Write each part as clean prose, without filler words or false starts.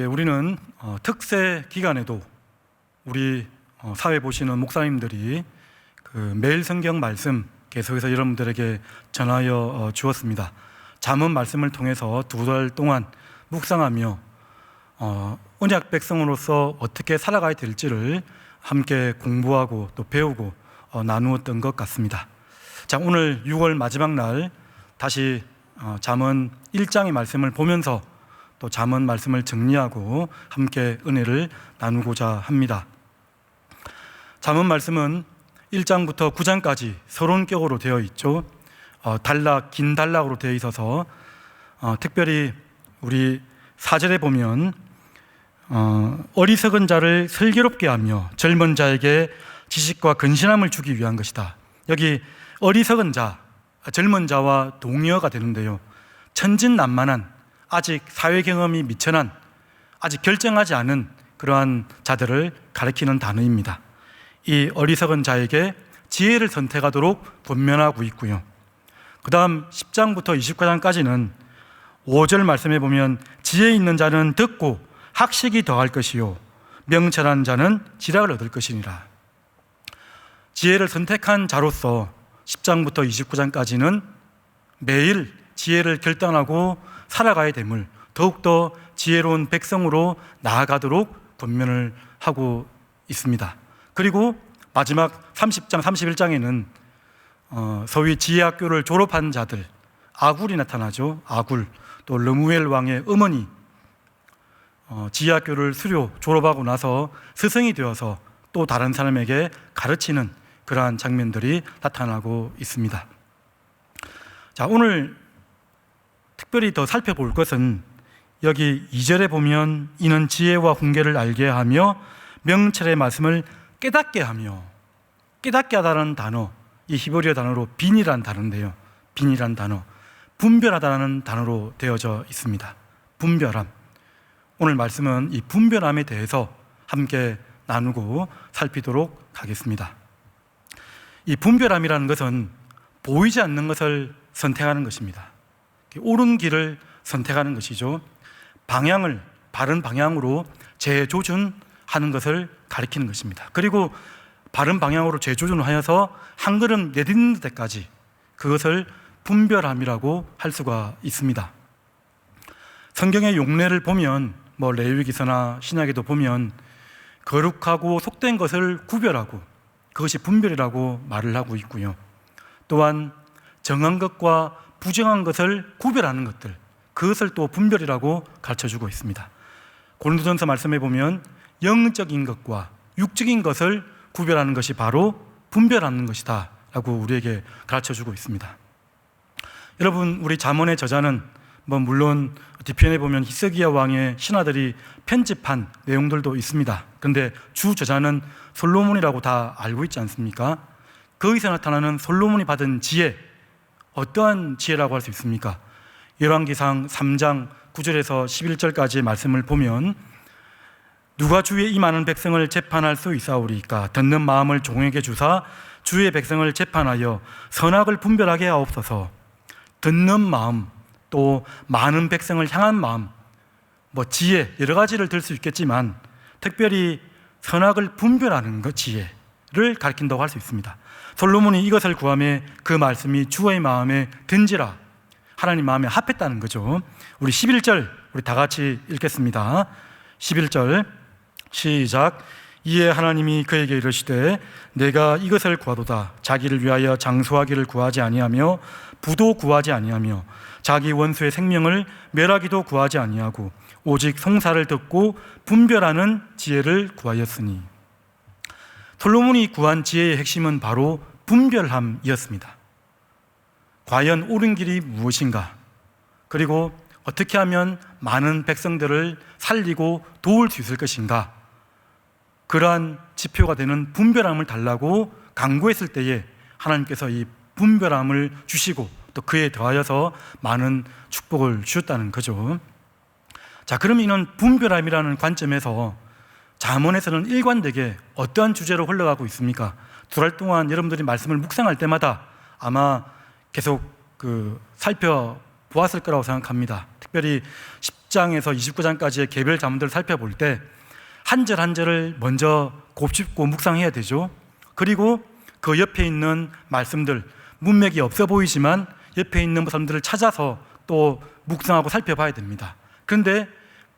우리는 특세 기간에도 우리 사회 보시는 목사님들이 매일 성경 말씀 계속해서 여러분들에게 전하여 주었습니다. 잠언 말씀을 통해서 2달 동안 묵상하며 언약 백성으로서 어떻게 살아가야 될지를 함께 공부하고 또 배우고 나누었던 것 같습니다. 자, 오늘 6월 마지막 날 다시 잠언 1장의 말씀을 보면서 또 잠언 말씀을 정리하고 함께 은혜를 나누고자 합니다. 잠언 말씀은 1장부터 9장까지 서론격으로 되어 있죠. 긴 단락으로 되어 있어서 특별히 우리 4절에 보면 어리석은 자를 슬기롭게 하며 젊은 자에게 지식과 근신함을 주기 위한 것이다. 여기 어리석은 자, 젊은 자와 동의어가 되는데요, 천진난만한, 아직 사회 경험이 미천한, 아직 결정하지 않은 그러한 자들을 가리키는 단어입니다. 이 어리석은 자에게 지혜를 선택하도록 권면하고 있고요. 그 다음 10장부터 29장까지는 5절 말씀에 보면 지혜 있는 자는 듣고 학식이 더할 것이요 명철한 자는 지략을 얻을 것이니라. 지혜를 선택한 자로서 10장부터 29장까지는 매일 지혜를 결단하고 살아가야 됨을, 더욱더 지혜로운 백성으로 나아가도록 권면을 하고 있습니다. 그리고 마지막 30장, 31장에는 소위 지혜학교를 졸업한 자들, 아굴이 나타나죠. 아굴, 또 르무엘 왕의 어머니, 지혜학교를 졸업하고 나서 스승이 되어서 또 다른 사람에게 가르치는 그러한 장면들이 나타나고 있습니다. 자, 오늘 특별히 더 살펴볼 것은 여기 2절에 보면 이는 지혜와 훈계를 알게 하며 명철의 말씀을 깨닫게 하며, 깨닫게 하다는 단어, 이 히브리어 단어로 빈이란 단어인데요, 빈이란 단어, 분별하다는 단어로 되어져 있습니다. 분별함. 오늘 말씀은 이 분별함에 대해서 함께 나누고 살피도록 하겠습니다. 이 분별함이라는 것은 보이지 않는 것을 선택하는 것입니다. 옳은 길을 선택하는 것이죠. 방향을 바른 방향으로 재조준하는 것을 가리키는 것입니다. 그리고 바른 방향으로 재조준을 하여서 한 걸음 내딛는 데까지 그것을 분별함이라고 할 수가 있습니다. 성경의 용례를 보면 레위기서나 신약에도 보면 거룩하고 속된 것을 구별하고 그것이 분별이라고 말을 하고 있고요. 또한 정한 것과 부정한 것을 구별하는 것들, 그것을 또 분별이라고 가르쳐주고 있습니다. 고린도전서 말씀에 보면 영적인 것과 육적인 것을 구별하는 것이 바로 분별하는 것이다 라고 우리에게 가르쳐주고 있습니다. 여러분, 우리 잠언의 저자는 물론 뒤편에 보면 히스기야 왕의 신하들이 편집한 내용들도 있습니다. 그런데 주 저자는 솔로몬이라고 다 알고 있지 않습니까? 거기서 나타나는 솔로몬이 받은 지혜, 어떠한 지혜라고 할 수 있습니까? 열왕기상 3장 9절에서 11절까지의 말씀을 보면 누가 주의 이 많은 백성을 재판할 수 있사오리까? 듣는 마음을 종에게 주사 주의 백성을 재판하여 선악을 분별하게 하옵소서. 듣는 마음, 또 많은 백성을 향한 마음, 지혜, 여러 가지를 들 수 있겠지만 특별히 선악을 분별하는 것, 지혜를 가리킨다고 할 수 있습니다. 솔로몬이 이것을 구하며 그 말씀이 주의 마음에 든지라, 하나님 마음에 합했다는 거죠. 우리 11절 우리 다 같이 읽겠습니다. 11절 시작. 이에 하나님이 그에게 이르시되 내가 이것을 구하도다. 자기를 위하여 장수하기를 구하지 아니하며 부도 구하지 아니하며 자기 원수의 생명을 멸하기도 구하지 아니하고 오직 송사를 듣고 분별하는 지혜를 구하였으니. 솔로몬이 구한 지혜의 핵심은 바로 분별함이었습니다. 과연 옳은 길이 무엇인가? 그리고 어떻게 하면 많은 백성들을 살리고 도울 수 있을 것인가? 그러한 지표가 되는 분별함을 달라고 간구했을 때에 하나님께서 이 분별함을 주시고 또 그에 더하여서 많은 축복을 주셨다는 거죠. 자, 그럼 이는 분별함이라는 관점에서 잠언에서는 일관되게 어떠한 주제로 흘러가고 있습니까? 2달 동안 여러분들이 말씀을 묵상할 때마다 아마 계속 살펴보았을 거라고 생각합니다. 특별히 10장에서 29장까지의 개별 자문들을 살펴볼 때 한 절 한 절을 먼저 곱씹고 묵상해야 되죠. 그리고 그 옆에 있는 말씀들, 문맥이 없어 보이지만 옆에 있는 말씀들을 찾아서 또 묵상하고 살펴봐야 됩니다. 그런데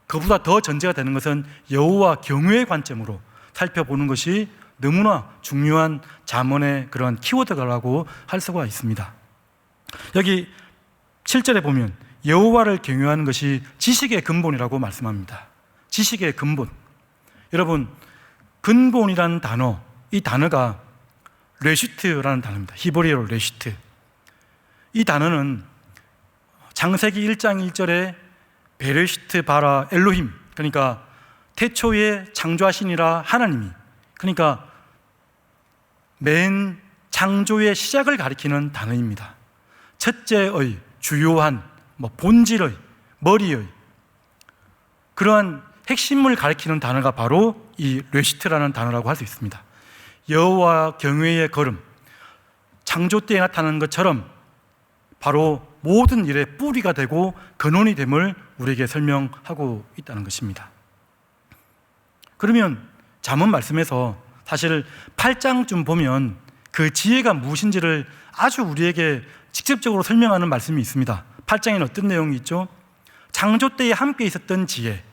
그보다 더 전제가 되는 것은 여호와 경외의 관점으로 살펴보는 것이 너무나 중요한 잠언의 그런 키워드라고 할 수가 있습니다. 여기 7절에 보면 여호와를 경외하는 것이 지식의 근본이라고 말씀합니다. 지식의 근본. 여러분, 근본이라는 단어, 이 단어가 레시트라는 단어입니다. 히브리어로 레시트. 이 단어는 창세기 1장 1절에 베레시트 바라 엘로힘, 그러니까 태초에 창조하시니라 하나님이, 그러니까 맨 창조의 시작을 가리키는 단어입니다. 첫째의 주요한 본질의, 머리의 그러한 핵심을 가리키는 단어가 바로 이 레시트라는 단어라고 할 수 있습니다. 여호와 경외의 걸음, 창조 때에 나타나는 것처럼 바로 모든 일의 뿌리가 되고 근원이 됨을 우리에게 설명하고 있다는 것입니다. 그러면 잠언 말씀에서 사실 8장쯤 보면 그 지혜가 무엇인지를 아주 우리에게 직접적으로 설명하는 말씀이 있습니다. 8장에는 어떤 내용이 있죠? 창조 때에 함께 있었던 지혜,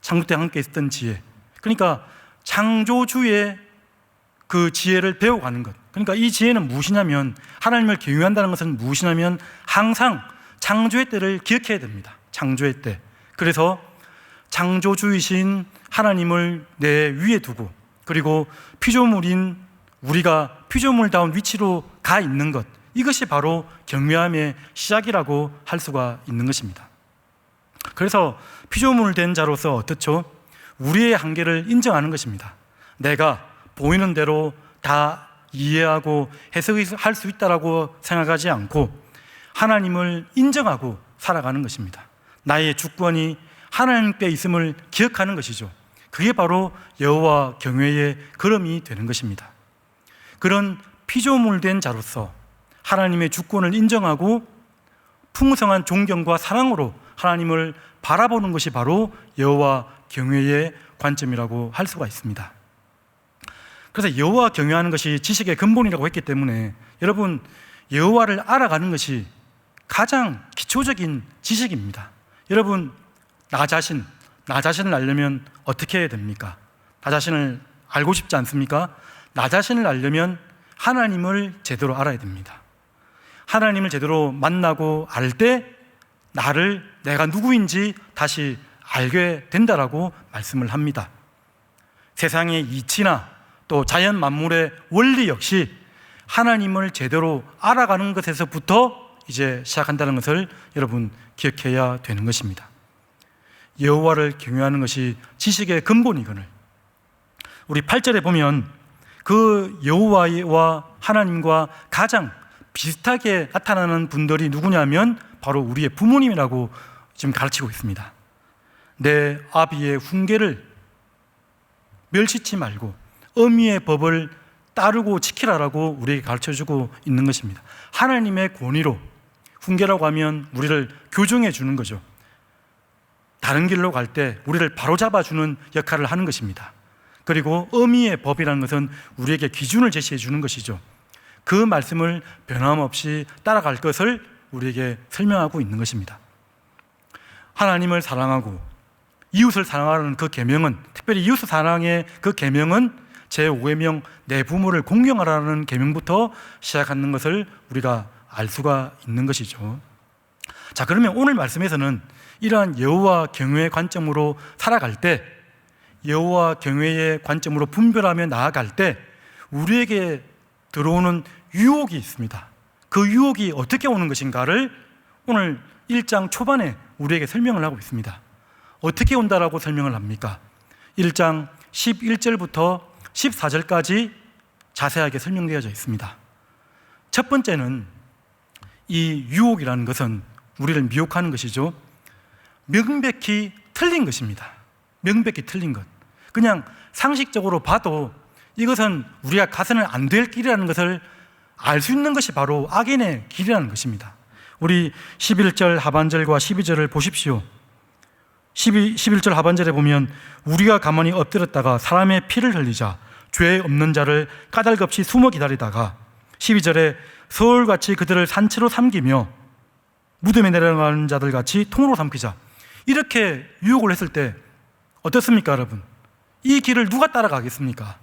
창조 때 함께 있었던 지혜, 그러니까 창조주의 그 지혜를 배워가는 것. 그러니까 이 지혜는 무엇이냐면, 하나님을 경외한다는 것은 무엇이냐면 항상 창조의 때를 기억해야 됩니다. 창조의 때. 그래서 창조주이신 하나님을 내 위에 두고, 그리고 피조물인 우리가 피조물다운 위치로 가 있는 것, 이것이 바로 경외함의 시작이라고 할 수가 있는 것입니다. 그래서 피조물 된 자로서 어떻죠? 우리의 한계를 인정하는 것입니다. 내가 보이는 대로 다 이해하고 해석할 수 있다라고 생각하지 않고 하나님을 인정하고 살아가는 것입니다. 나의 주권이 하나님께 있음을 기억하는 것이죠. 그게 바로 여호와 경외의 걸음이 되는 것입니다. 그런 피조물 된 자로서 하나님의 주권을 인정하고 풍성한 존경과 사랑으로 하나님을 바라보는 것이 바로 여호와 경외의 관점이라고 할 수가 있습니다. 그래서 여호와 경외하는 것이 지식의 근본이라고 했기 때문에 여러분, 여호와를 알아가는 것이 가장 기초적인 지식입니다. 여러분, 나 자신을 알려면 어떻게 해야 됩니까? 나 자신을 알고 싶지 않습니까? 나 자신을 알려면 하나님을 제대로 알아야 됩니다. 하나님을 제대로 만나고 알 때 내가 누구인지 다시 알게 된다라고 말씀을 합니다. 세상의 이치나 또 자연 만물의 원리 역시 하나님을 제대로 알아가는 것에서부터 이제 시작한다는 것을 여러분 기억해야 되는 것입니다. 여호와를 경외하는 것이 지식의 근본이거늘 우리 8절에 보면 그 여호와와 하나님과 가장 비슷하게 나타나는 분들이 누구냐면 바로 우리의 부모님이라고 지금 가르치고 있습니다. 내 아비의 훈계를 멸시치 말고 어미의 법을 따르고 지키라라고 우리에게 가르쳐주고 있는 것입니다. 하나님의 권위로, 훈계라고 하면 우리를 교정해 주는 거죠. 다른 길로 갈 때 우리를 바로잡아주는 역할을 하는 것입니다. 그리고 어미의 법이라는 것은 우리에게 기준을 제시해 주는 것이죠. 그 말씀을 변함없이 따라갈 것을 우리에게 설명하고 있는 것입니다. 하나님을 사랑하고 이웃을 사랑하는 그 계명은, 특별히 이웃을 사랑의 그 계명은 제5계명 내 부모를 공경하라는 계명부터 시작하는 것을 우리가 알 수가 있는 것이죠. 자, 그러면 오늘 말씀에서는 이러한 여호와 경외의 관점으로 살아갈 때, 여호와 경외의 관점으로 분별하며 나아갈 때 우리에게 들어오는 유혹이 있습니다. 그 유혹이 어떻게 오는 것인가를 오늘 1장 초반에 우리에게 설명을 하고 있습니다. 어떻게 온다라고 설명을 합니까? 1장 11절부터 14절까지 자세하게 설명되어져 있습니다. 첫 번째는 이 유혹이라는 것은 우리를 미혹하는 것이죠. 명백히 틀린 것입니다. 명백히 틀린 것. 그냥 상식적으로 봐도 이것은 우리가 가서는 안 될 길이라는 것을 알 수 있는 것이 바로 악인의 길이라는 것입니다. 우리 11절 하반절과 12절을 보십시오. 11절 하반절에 보면 우리가 가만히 엎드렸다가 사람의 피를 흘리자 죄 없는 자를 까닭없이 숨어 기다리다가 12절에 서울같이 그들을 산채로 삼기며 무덤에 내려가는 자들 같이 통으로 삼키자. 이렇게 유혹을 했을 때 어떻습니까, 여러분? 이 길을 누가 따라가겠습니까?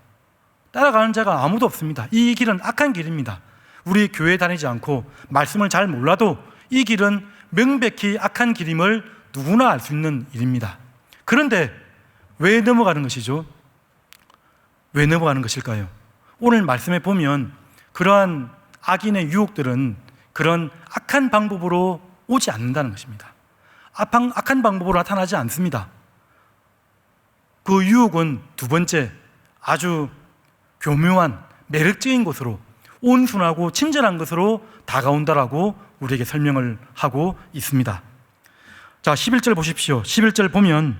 따라가는 자가 아무도 없습니다. 이 길은 악한 길입니다. 우리 교회 다니지 않고 말씀을 잘 몰라도 이 길은 명백히 악한 길임을 누구나 알 수 있는 일입니다. 그런데 왜 넘어가는 것이죠? 왜 넘어가는 것일까요? 오늘 말씀에 보면 그러한 악인의 유혹들은 그런 악한 방법으로 오지 않는다는 것입니다. 악한 방법으로 나타나지 않습니다. 그 유혹은 두 번째, 아주 교묘한 매력적인 것으로 온순하고 친절한 것으로 다가온다라고 우리에게 설명을 하고 있습니다. 자, 11절 보십시오. 11절 보면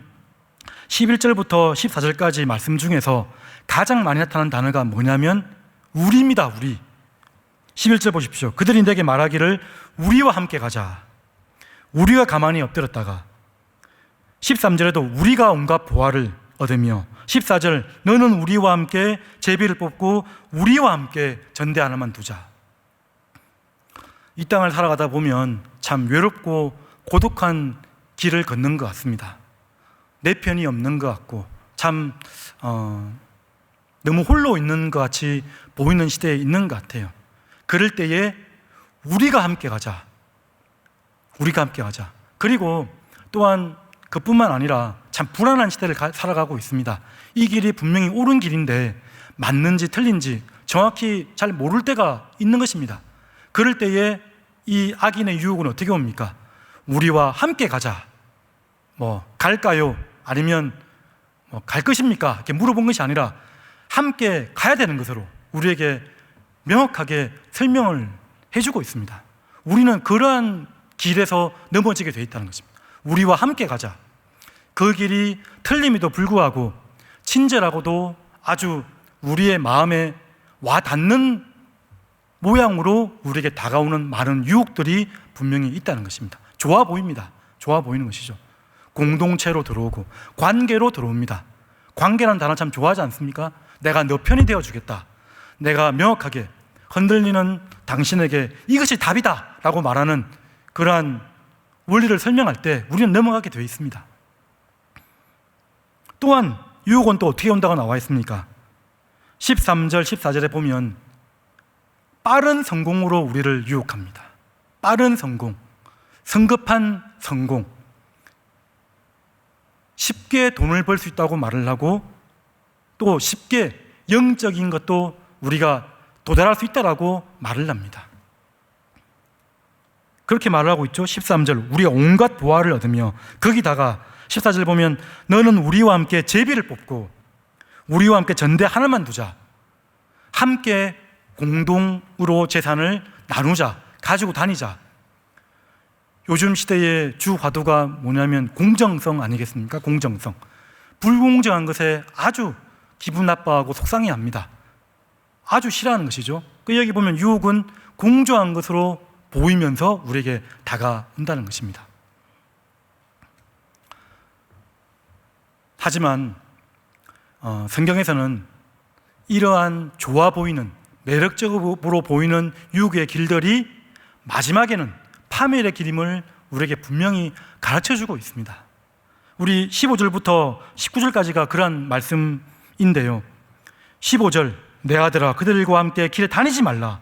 11절부터 14절까지 말씀 중에서 가장 많이 나타나는 단어가 뭐냐면 우리입니다. 우리. 11절 보십시오. 그들이 내게 말하기를 우리와 함께 가자. 우리가 가만히 엎드렸다가 13절에도 우리가 온갖 보화를 얻으며 14절 너는 우리와 함께 제비를 뽑고 우리와 함께 전대 하나만 두자. 이 땅을 살아가다 보면 참 외롭고 고독한 길을 걷는 것 같습니다. 내 편이 없는 것 같고 참 너무 홀로 있는 것 같이 보이는 시대에 있는 것 같아요. 그럴 때에 우리가 함께 가자. 우리가 함께 가자. 그리고 또한 그뿐만 아니라 참 불안한 시대를 살아가고 있습니다. 이 길이 분명히 옳은 길인데 맞는지 틀린지 정확히 잘 모를 때가 있는 것입니다. 그럴 때에 이 악인의 유혹은 어떻게 옵니까? 우리와 함께 가자. 갈까요? 아니면 갈 것입니까? 이렇게 물어본 것이 아니라 함께 가야 되는 것으로 우리에게 명확하게 설명을 해주고 있습니다. 우리는 그러한 길에서 넘어지게 되어 있다는 것입니다. 우리와 함께 가자. 그 길이 틀림에도 불구하고 친절하고도 아주 우리의 마음에 와 닿는 모양으로 우리에게 다가오는 많은 유혹들이 분명히 있다는 것입니다. 좋아 보입니다. 좋아 보이는 것이죠. 공동체로 들어오고 관계로 들어옵니다. 관계라는 단어 참 좋아하지 않습니까? 내가 너 편이 되어주겠다. 내가 명확하게 흔들리는 당신에게 이것이 답이다 라고 말하는 그러한 원리를 설명할 때 우리는 넘어가게 되어 있습니다. 또한 유혹은 또 어떻게 온다고 나와 있습니까? 13절, 14절에 보면 빠른 성공으로 우리를 유혹합니다. 빠른 성공, 성급한 성공, 쉽게 돈을 벌 수 있다고 말을 하고 또 쉽게 영적인 것도 우리가 도달할 수 있다라고 말을 합니다. 그렇게 말을 하고 있죠. 13절 우리가 온갖 보화를 얻으며 거기다가 14절 보면 너는 우리와 함께 제비를 뽑고 우리와 함께 전대 하나만 두자. 함께 공동으로 재산을 나누자. 가지고 다니자. 요즘 시대의 주 화두가 뭐냐면 공정성 아니겠습니까? 공정성. 불공정한 것에 아주 기분 나빠하고 속상해합니다. 아주 싫어하는 것이죠. 여기 보면 유혹은 공정한 것으로 보이면서 우리에게 다가온다는 것입니다. 하지만 성경에서는 이러한 좋아 보이는 매력적으로 보이는 유혹의 길들이 마지막에는 파멸의 길임을 우리에게 분명히 가르쳐주고 있습니다. 우리 15절부터 19절까지가 그러한 말씀인데요. 15절 내 아들아 그들과 함께 길에 다니지 말라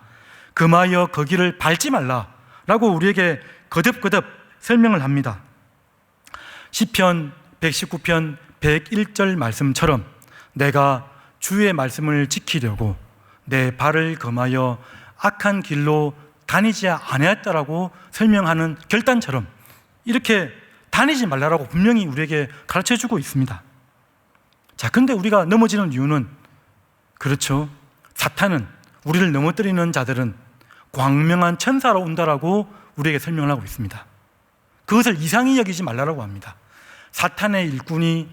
금하여 그 길을 밟지 말라 라고 우리에게 거듭거듭 설명을 합니다. 시편 119편 101절 말씀처럼 내가 주의 말씀을 지키려고 내 발을 금하여 악한 길로 다니지 아니하였다라고 설명하는 결단처럼 이렇게 다니지 말라라고 분명히 우리에게 가르쳐주고 있습니다. 자, 그런데 우리가 넘어지는 이유는 그렇죠. 사탄은 우리를 넘어뜨리는 자들은 광명한 천사로 온다라고 우리에게 설명을 하고 있습니다. 그것을 이상히 여기지 말라라고 합니다. 사탄의 일꾼이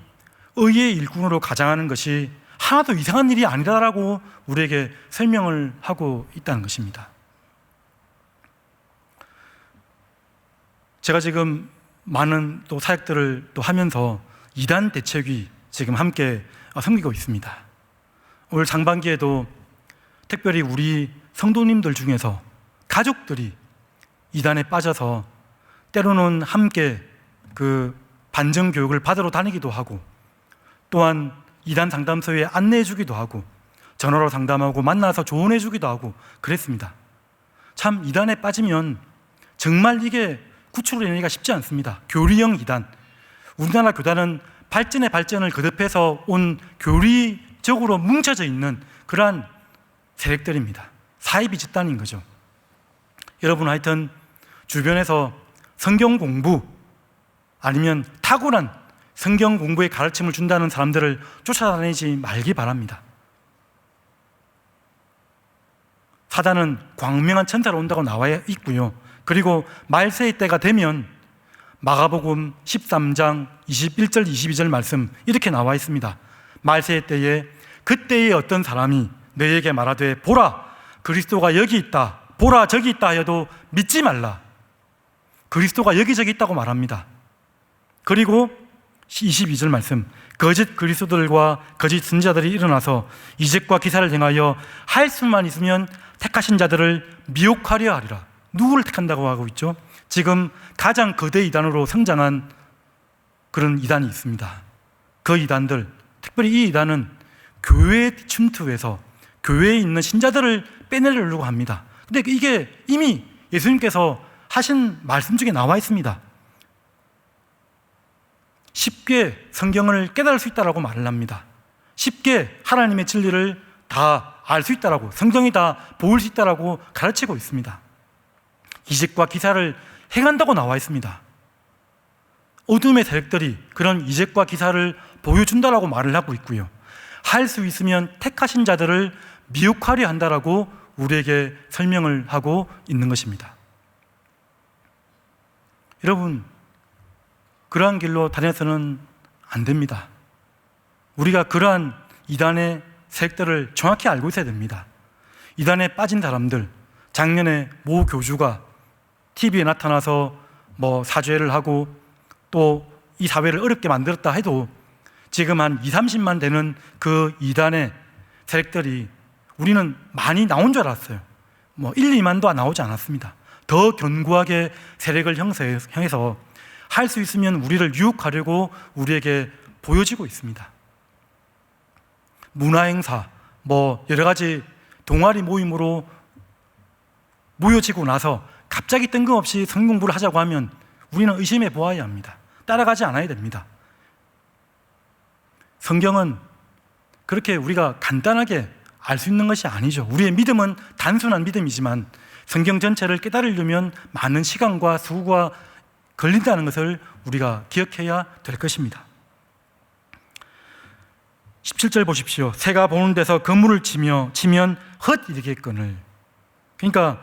의의 일꾼으로 가장하는 것이 하나도 이상한 일이 아니다라고 우리에게 설명을 하고 있다는 것입니다. 제가 지금 많은 또 사역들을 또 하면서 이단 대책위 지금 함께 섬기고 있습니다. 올 상반기에도 특별히 우리 성도님들 중에서 가족들이 이단에 빠져서 때로는 함께 그 반정 교육을 받으러 다니기도 하고, 또한 이단 상담소에 안내해 주기도 하고, 전화로 상담하고 만나서 조언해 주기도 하고 그랬습니다. 참 이단에 빠지면 정말 이게 구출해내기가 쉽지 않습니다. 교리형 이단, 우리나라 교단은 발전의 발전을 거듭해서 온 교리적으로 뭉쳐져 있는 그러한 세력들입니다. 사이비 집단인 거죠. 여러분, 하여튼 주변에서 성경 공부 아니면 탁월한 성경 공부의 가르침을 준다는 사람들을 쫓아다니지 말기 바랍니다. 사단은 광명한 천사로 온다고 나와 있고요. 그리고 말세의 때가 되면 마가복음 13장 21절 22절 말씀 이렇게 나와 있습니다. 말세의 때에 그때에 어떤 사람이 너에게 말하되 보라 그리스도가 여기 있다, 보라 저기 있다 하여도 믿지 말라. 그리스도가 여기저기 있다고 말합니다. 그리고 22절 말씀, 거짓 그리스도들과 거짓 선지자들이 일어나서 이적과 기사를 행하여 할 수만 있으면 택하신 자들을 미혹하려 하리라. 누구를 택한다고 하고 있죠? 지금 가장 거대 이단으로 성장한 그런 이단이 있습니다. 그 이단들, 특별히 이 이단은 교회에 침투해서 교회에 있는 신자들을 빼내려고 합니다. 근데 이게 이미 예수님께서 하신 말씀 중에 나와 있습니다. 쉽게 성경을 깨달을 수 있다라고 말을 합니다. 쉽게 하나님의 진리를 다 알 수 있다라고, 성경이 다 보일 수 있다라고 가르치고 있습니다. 이적과 기사를 행한다고 나와 있습니다. 어둠의 세력들이 그런 이적과 기사를 보여준다라고 말을 하고 있고요. 할 수 있으면 택하신 자들을 미혹하려 한다라고 우리에게 설명을 하고 있는 것입니다. 여러분, 그러한 길로 다녀서는 안 됩니다. 우리가 그러한 이단의 세력들을 정확히 알고 있어야 됩니다. 이단에 빠진 사람들, 작년에 모 교주가 TV에 나타나서 사죄를 하고 또 이 사회를 어렵게 만들었다 해도 지금 한 2, 30만 되는 그 이단의 세력들이 우리는 많이 나온 줄 알았어요. 1, 2만도 나오지 않았습니다. 더 견고하게 세력을 형성해서 할 수 있으면 우리를 유혹하려고 우리에게 보여지고 있습니다. 문화행사, 여러 가지 동아리 모임으로 모여지고 나서 갑자기 뜬금없이 성경 공부를 하자고 하면 우리는 의심해 보아야 합니다. 따라가지 않아야 됩니다. 성경은 그렇게 우리가 간단하게 알 수 있는 것이 아니죠. 우리의 믿음은 단순한 믿음이지만 성경 전체를 깨달으려면 많은 시간과 수고가 걸린다는 것을 우리가 기억해야 될 것입니다. 17절 보십시오. 새가 보는 데서 그물을 치면 헛이르겠거늘. 그러니까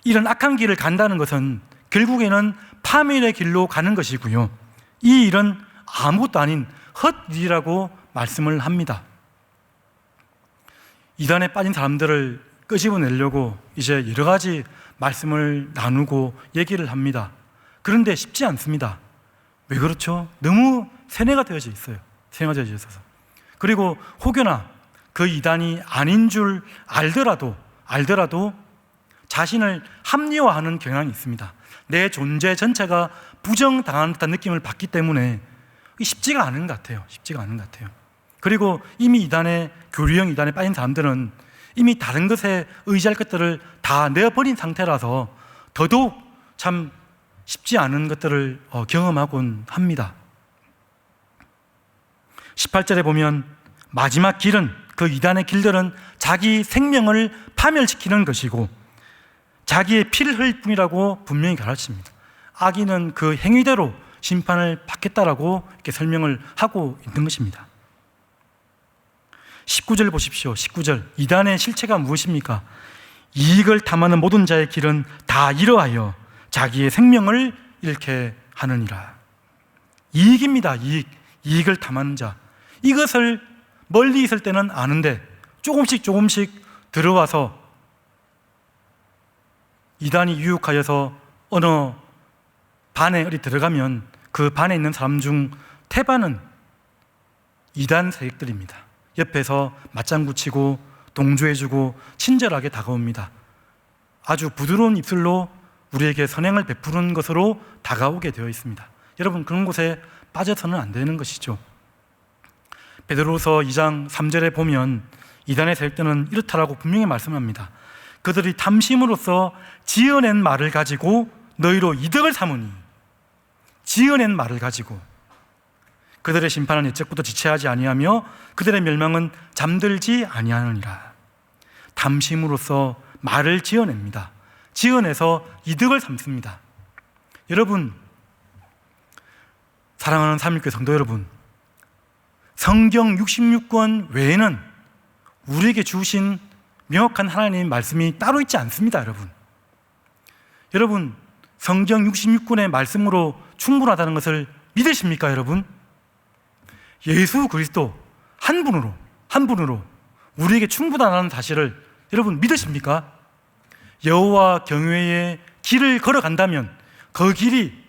이런 악한 길을 간다는 것은 결국에는 파멸의 길로 가는 것이고요. 이 일은 아무것도 아닌 헛일이라고 말씀을 합니다. 이단에 빠진 사람들을 끄집어내려고 이제 여러 가지 말씀을 나누고 얘기를 합니다. 그런데 쉽지 않습니다. 왜 그렇죠? 너무 세뇌가 되어져 있어요. 세뇌가 되어져 있어서. 그리고 혹여나 그 이단이 아닌 줄 알더라도 자신을 합리화하는 경향이 있습니다. 내 존재 전체가 부정당하는 듯한 느낌을 받기 때문에 쉽지가 않은 것 같아요. 그리고 이미 교리형 이단에 빠진 사람들은 이미 다른 것에 의지할 것들을 다 내어버린 상태라서 더더욱 참 쉽지 않은 것들을 경험하곤 합니다. 18절에 보면 마지막 길은, 그 이단의 길들은 자기 생명을 파멸시키는 것이고 자기의 피를 흘릴 뿐이라고 분명히 가르칩니다. 악인은 그 행위대로 심판을 받겠다라고 이렇게 설명을 하고 있는 것입니다. 19절 보십시오. 19절. 이단의 실체가 무엇입니까? 이익을 탐하는 모든 자의 길은 다 이러하여 자기의 생명을 잃게 하느니라. 이익입니다. 이익을 탐하는 자. 이것을 멀리 있을 때는 아는데 조금씩 들어와서 이단이 유혹하여서 어느 반에 어디 들어가면 그 반에 있는 사람 중 태반은 이단 세력들입니다. 옆에서 맞장구 치고 동조해주고 친절하게 다가옵니다. 아주 부드러운 입술로 우리에게 선행을 베푸는 것으로 다가오게 되어 있습니다. 여러분, 그런 곳에 빠져서는 안 되는 것이죠. 베드로서 2장 3절에 보면 이단의 세력들은 이렇다라고 분명히 말씀합니다. 그들이 탐심으로써 지어낸 말을 가지고 너희로 이득을 삼으니, 지어낸 말을 가지고 그들의 심판은 예적부터 지체하지 아니하며 그들의 멸망은 잠들지 아니하느니라. 탐심으로써 말을 지어냅니다. 지어내서 이득을 삼습니다. 여러분, 사랑하는 삼일교회 성도 여러분, 성경 66권 외에는 우리에게 주신 명확한 하나님의 말씀이 따로 있지 않습니다. 여러분, 성경 66권의 말씀으로 충분하다는 것을 믿으십니까? 여러분, 예수 그리스도 한 분으로 우리에게 충분하다는 사실을 여러분 믿으십니까? 여호와 경외의 길을 걸어간다면 그 길이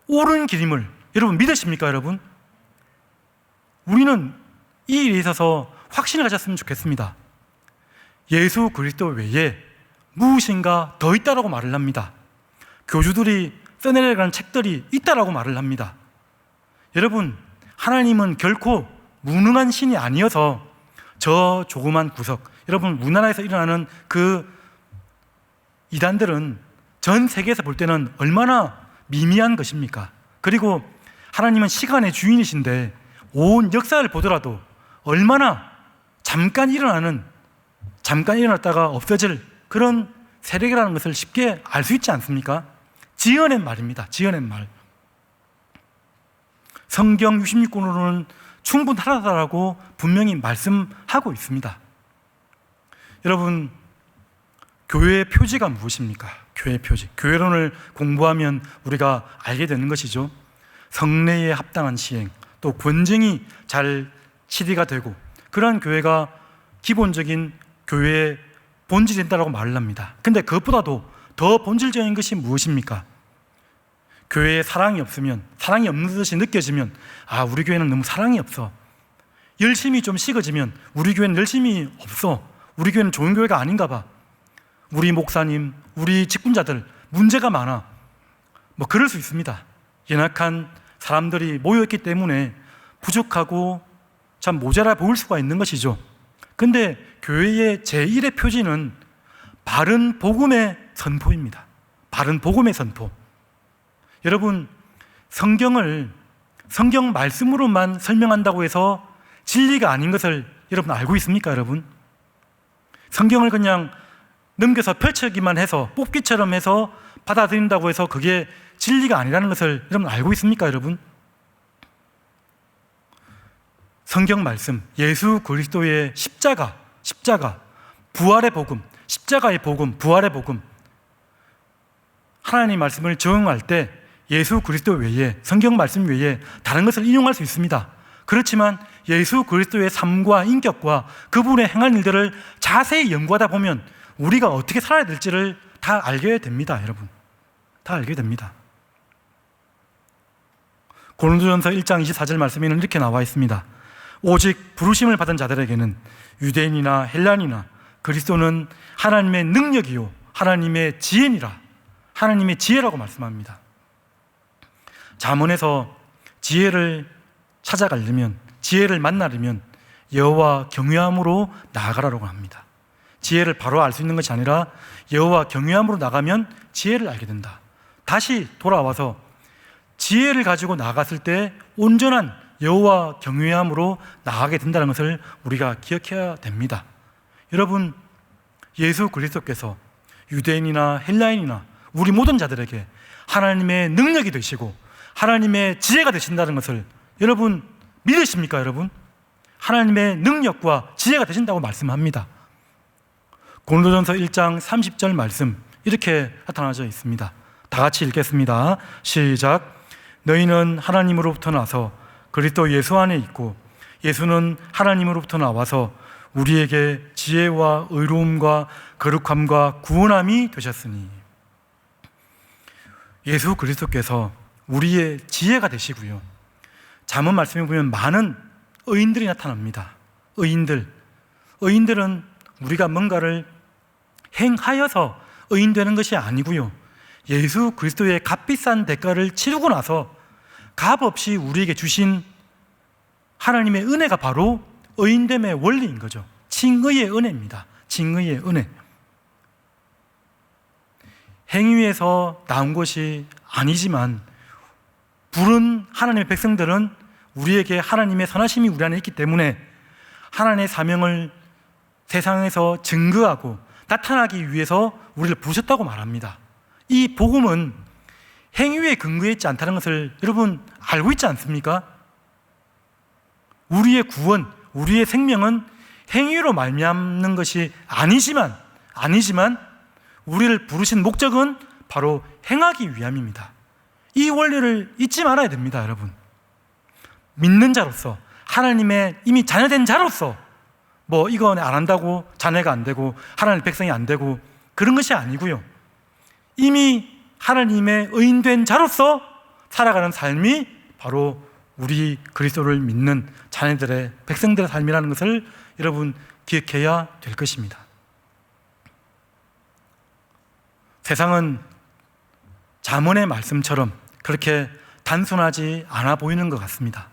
옳은 길임을 여러분 믿으십니까? 여러분, 우리는 이 일에 있어서 확신을 가졌으면 좋겠습니다. 예수 그리스도 외에 무엇인가 더 있다라고 말을 합니다. 교주들이 써내려가는 책들이 있다라고 말을 합니다. 여러분, 하나님은 결코 무능한 신이 아니어서 저 조그만 구석, 여러분, 우리나라에서 일어나는 그 이단들은 전 세계에서 볼 때는 얼마나 미미한 것입니까? 그리고 하나님은 시간의 주인이신데 온 역사를 보더라도 얼마나 잠깐 일어났다가 없어질 그런 세력이라는 것을 쉽게 알 수 있지 않습니까? 지어낸 말입니다. 지어낸 말. 성경 66권으로는 충분하다라고 분명히 말씀하고 있습니다. 여러분, 교회의 표지가 무엇입니까? 교회의 표지. 교회론을 공부하면 우리가 알게 되는 것이죠. 성례에 합당한 시행, 또 권증이 잘 치리가 되고, 그러한 교회가 기본적인 교회의 본질이 된다고 말을 합니다. 근데 그것보다도 더 본질적인 것이 무엇입니까? 교회에 사랑이 없으면, 사랑이 없는 듯이 느껴지면, 아, 우리 교회는 너무 사랑이 없어. 열심이 좀 식어지면 우리 교회는 열심이 없어. 우리 교회는 좋은 교회가 아닌가 봐. 우리 목사님, 우리 직분자들 문제가 많아. 뭐 그럴 수 있습니다. 연약한 사람들이 모여있기 때문에 부족하고 참 모자라 보일 수가 있는 것이죠. 근데 교회의 제1의 표지는 바른 복음의 선포입니다. 바른 복음의 선포. 여러분, 성경 말씀으로만 설명한다고 해서 진리가 아닌 것을 여러분 알고 있습니까? 여러분, 성경을 그냥 넘겨서 펼치기만 해서 뽑기처럼 해서 받아들인다고 해서 그게 진리가 아니라는 것을 여러분 알고 있습니까? 여러분, 성경 말씀, 예수 그리스도의 십자가, 부활의 복음, 십자가의 복음, 부활의 복음, 하나님의 말씀을 적용할 때 예수 그리스도 외에, 성경 말씀 외에 다른 것을 인용할 수 있습니다. 그렇지만 예수 그리스도의 삶과 인격과 그분의 행한 일들을 자세히 연구하다 보면 우리가 어떻게 살아야 될지를 다 알게 됩니다. 여러분, 다 알게 됩니다. 고린도전서 1장 24절 말씀에는 이렇게 나와 있습니다. 오직 부르심을 받은 자들에게는 유대인이나 헬라인이나 그리스도는 하나님의 능력이요 하나님의 지혜니라. 하나님의 지혜라고 말씀합니다. 잠언에서 지혜를 찾아가려면, 지혜를 만나려면 여호와 경외함으로 나아가라고 합니다. 지혜를 바로 알 수 있는 것이 아니라 여호와 경외함으로 나가면 지혜를 알게 된다. 다시 돌아와서 지혜를 가지고 나갔을 때 온전한 여호와 경외함으로 나가게 된다는 것을 우리가 기억해야 됩니다. 여러분, 예수 그리스도께서 유대인이나 헬라인이나 우리 모든 자들에게 하나님의 능력이 되시고 하나님의 지혜가 되신다는 것을 여러분 믿으십니까? 여러분, 하나님의 능력과 지혜가 되신다고 말씀합니다. 고린도전서 1장 30절 말씀 이렇게 나타나져 있습니다. 다 같이 읽겠습니다. 시작. 너희는 하나님으로부터 나서 그리스도 예수 안에 있고 예수는 하나님으로부터 나와서 우리에게 지혜와 의로움과 거룩함과 구원함이 되셨으니. 예수 그리스도께서 우리의 지혜가 되시고요. 잠언 말씀에 보면 많은 의인들이 나타납니다. 의인들은 우리가 뭔가를 행하여서 의인되는 것이 아니고요, 예수 그리스도의 값비싼 대가를 치르고 나서 값없이 우리에게 주신 하나님의 은혜가 바로 의인됨의 원리인 거죠. 칭의의 은혜입니다. 칭의의 은혜. 행위에서 나온 것이 아니지만 부른 하나님의 백성들은 우리에게 하나님의 선하심이 우리 안에 있기 때문에 하나님의 사명을 세상에서 증거하고 나타나기 위해서 우리를 부르셨다고 말합니다. 이 복음은 행위에 근거해 있지 않다는 것을 여러분 알고 있지 않습니까? 우리의 구원, 우리의 생명은 행위로 말미암는 것이 아니지만 우리를 부르신 목적은 바로 행하기 위함입니다. 이 원리를 잊지 말아야 됩니다, 여러분. 믿는 자로서, 하나님의 이미 자녀된 자로서 이건 안 한다고 자녀가 안 되고 하나님의 백성이 안 되고 그런 것이 아니고요, 이미 하나님의 의인된 자로서 살아가는 삶이 바로 우리 그리스도를 믿는 자녀들의 백성들의 삶이라는 것을 여러분 기억해야 될 것입니다. 세상은 잠언의 말씀처럼 그렇게 단순하지 않아 보이는 것 같습니다.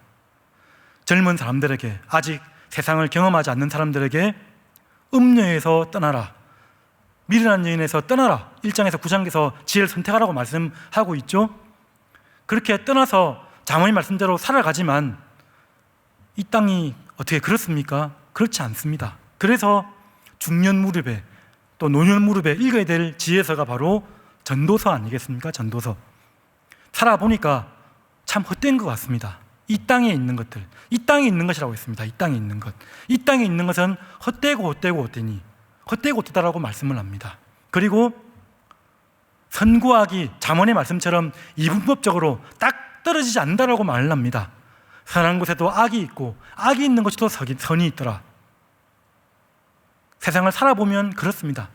젊은 사람들에게, 아직 세상을 경험하지 않는 사람들에게 음녀에서 떠나라, 미련한 여인에서 떠나라, 1장에서 9장에서 지혜를 선택하라고 말씀하고 있죠. 그렇게 떠나서 잠언의 말씀대로 살아가지만 이 땅이 어떻게 그렇습니까? 그렇지 않습니다. 그래서 중년 무렵에 또 노년 무렵에 읽어야 될 지혜서가 바로 전도서 아니겠습니까? 전도서. 살아보니까 참 헛된 것 같습니다. 이 땅에 있는 것들, 이 땅에 있는 것이라고 했습니다. 이 땅에 있는 것. 이 땅에 있는 것은 헛되고 헛되다라고 말씀을 합니다. 그리고 선구하기, 잠언의 말씀처럼 이분법적으로 딱 떨어지지 않는다라고 말을 합니다. 선한 곳에도 악이 있고 악이 있는 곳에도 선이 있더라. 세상을 살아보면 그렇습니다.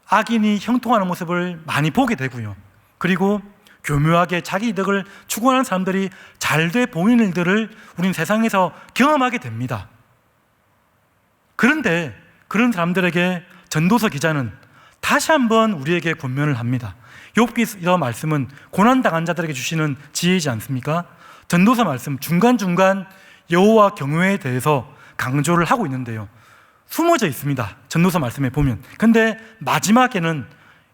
악인이 형통하는 모습을 많이 보게 되고요, 그리고 교묘하게 자기 이득을 추구하는 사람들이 잘돼 보이는 일들을 우리는 세상에서 경험하게 됩니다. 그런데 그런 사람들에게 전도서 기자는 다시 한번 우리에게 권면을 합니다. 욥기서 말씀은 고난당한 자들에게 주시는 지혜이지 않습니까? 전도서 말씀 중간중간 여호와 경외에 대해서 강조를 하고 있는데요, 숨어져 있습니다. 전도서 말씀에 보면. 근데 마지막에는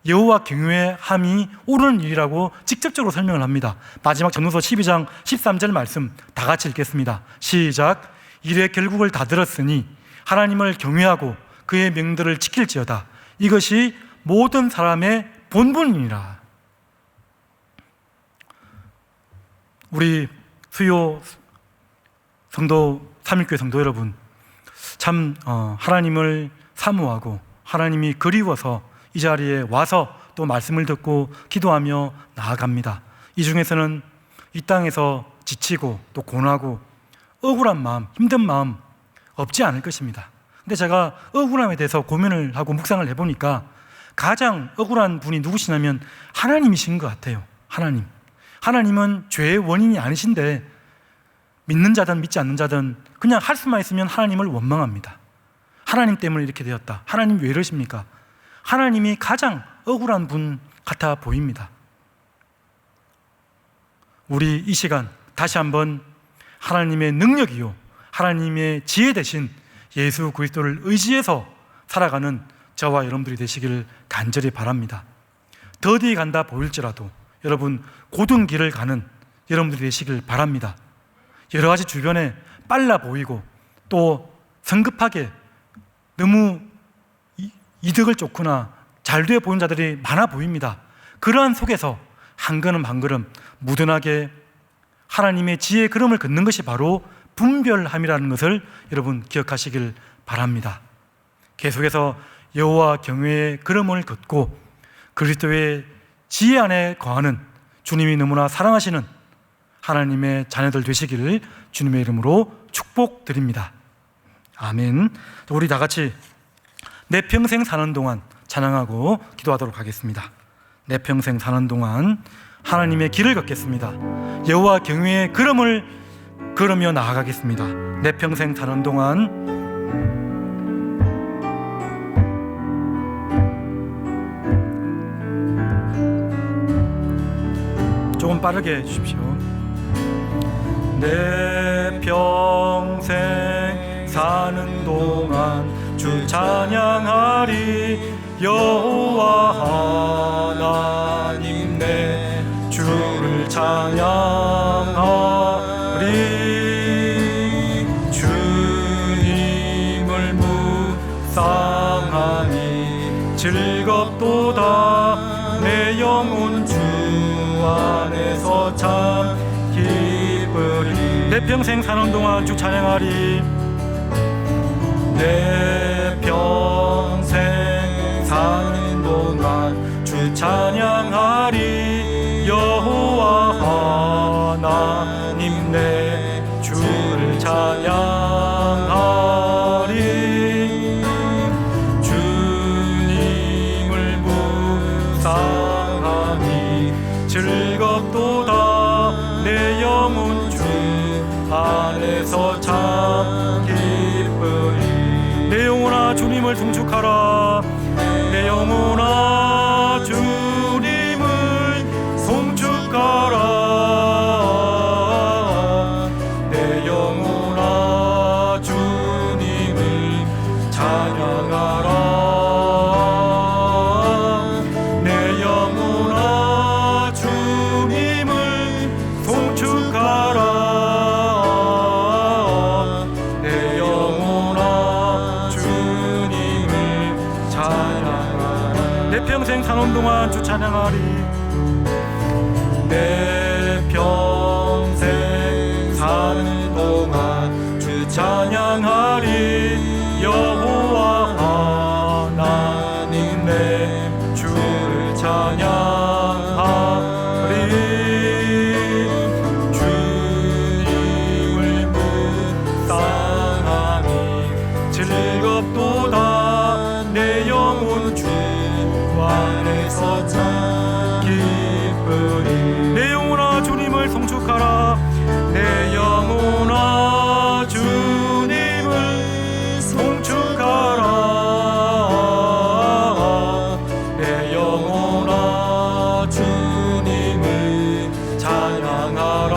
여호와 경외함이 옳은 일이라고 직접적으로 설명을 합니다. 마지막 전도서 12장 13절 말씀 다 같이 읽겠습니다. 시작. 일의 결국을 다 들었으니 하나님을 경외하고 그의 명들을 지킬지어다. 이것이 모든 사람의 본분이니라. 우리 수요 성도, 삼일교회 성도 여러분, 참 하나님을 사모하고 하나님이 그리워서 이 자리에 와서 또 말씀을 듣고 기도하며 나아갑니다. 이 중에서는 이 땅에서 지치고 또 고나고 억울한 마음, 힘든 마음 없지 않을 것입니다. 근데 제가 억울함에 대해서 고민을 하고 묵상을 해보니까 가장 억울한 분이 누구시냐면 하나님이신 것 같아요. 하나님은 죄의 원인이 아니신데 믿는 자든 믿지 않는 자든 그냥 할 수만 있으면 하나님을 원망합니다. 하나님 때문에 이렇게 되었다. 하나님 왜 이러십니까? 하나님이 가장 억울한 분 같아 보입니다. 우리 이 시간 다시 한번 하나님의 능력이요, 하나님의 지혜 대신 예수 그리스도를 의지해서 살아가는 저와 여러분들이 되시기를 간절히 바랍니다. 더디 간다 보일지라도 여러분 고든 길을 가는 여러분들이 되시길 바랍니다. 여러 가지 주변에 빨라 보이고 또 성급하게 너무 이득을 쫓거나 잘돼 보이는 자들이 많아 보입니다. 그러한 속에서 한 걸음 한 걸음 무던하게 하나님의 지혜의 걸음을 걷는 것이 바로 분별함이라는 것을 여러분 기억하시길 바랍니다. 계속해서 여호와 경외의 걸음을 걷고 그리스도의 지혜 안에 거하는 주님이 너무나 사랑하시는 하나님의 자녀들 되시기를 주님의 이름으로 축복드립니다. 아멘. 우리 다 같이 내 평생 사는 동안 찬양하고 기도하도록 하겠습니다. 내 평생 사는 동안 하나님의 길을 걷겠습니다. 여호와 경외의 걸음을 걸으며 나아가겠습니다. 내 평생 사는 동안 조금 빠르게 해주십시오. 내 평생 사는 동안 주 찬양하리. 여호와 하나님 내 주를 찬양하리. 주님을 묵상하니 즐겁도다. 내 영혼 주 안에서 참 기쁘리. 내 평생 사는 동안 주 찬양하리. 내 평생 사는 동안 주 찬양하리. 여호와 하나님 내 주를 찬양하리. 주님을 묵상하니 즐겁도다. 내 영혼 주 안에서 참 기쁘리. 내 영혼아 주님을 송축하라. 내 영혼아 주님을 송축하라. 내 영혼아 주님을 찬양하라. 내 영혼아 주님을 송축하라. 내 영혼아 주님을 찬양하라. 내 평생 사는 동안 주 찬양하리. 내 평생 사는 동안 주 찬양하리. 여호와 하나님 내 주를 찬양하리. 주님을 묵상하니 즐겁도다. 내 영혼 주 안에서 참 기쁘리. 내 영혼아 주님을 송축하라. 내 영혼아 주님을 송축하라. 내 영혼아 주님을 찬양하라.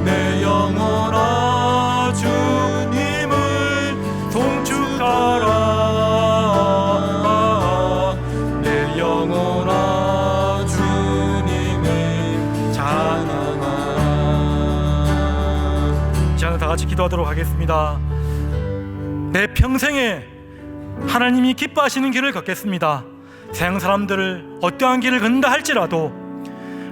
내 영혼아 주님을 송축하라. 내 영혼아 주님을 찬양하라. 자, 다 같이 기도하도록 하겠습니다. 내 평생에 하나님이 기뻐하시는 길을 걷겠습니다. 세상 사람들을 어떠한 길을 걷는다 할지라도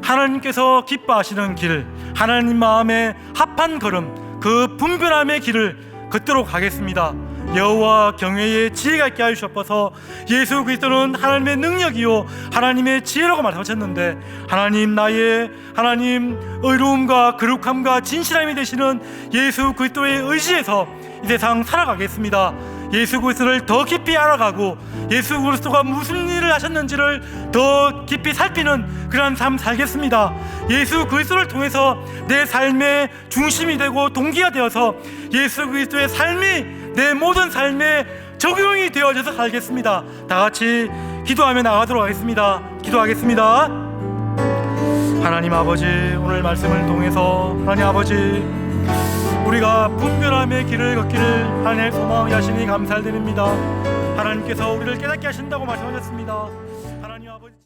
하나님께서 기뻐하시는 길, 하나님 마음에 합한 걸음, 그 분별함의 길을 걷도록 하겠습니다. 여호와 경외의 지혜가 있게 하여 주옵소서. 예수 그리스도는 하나님의 능력이요 하나님의 지혜라고 말씀하셨는데, 하나님 나의 하나님 의로움과 거룩함과 진실함이 되시는 예수 그리스도의 의지에서 이 세상 살아가겠습니다. 예수 그리스도를 더 깊이 알아가고 예수 그리스도가 무슨 일을 하셨는지를 더 깊이 살피는 그런 삶 살겠습니다. 예수 그리스도를 통해서 내 삶의 중심이 되고 동기가 되어서 예수 그리스도의 삶이 내 모든 삶에 적용이 되어져서 살겠습니다. 다 같이 기도하며 나가도록 하겠습니다. 기도하겠습니다. 하나님 아버지, 오늘 말씀을 통해서 하나님 아버지, 우리가 분별함의 길을 걷기를 하나님의 소망하시니 감사드립니다. 하나님께서 우리를 깨닫게 하신다고 말씀하셨습니다.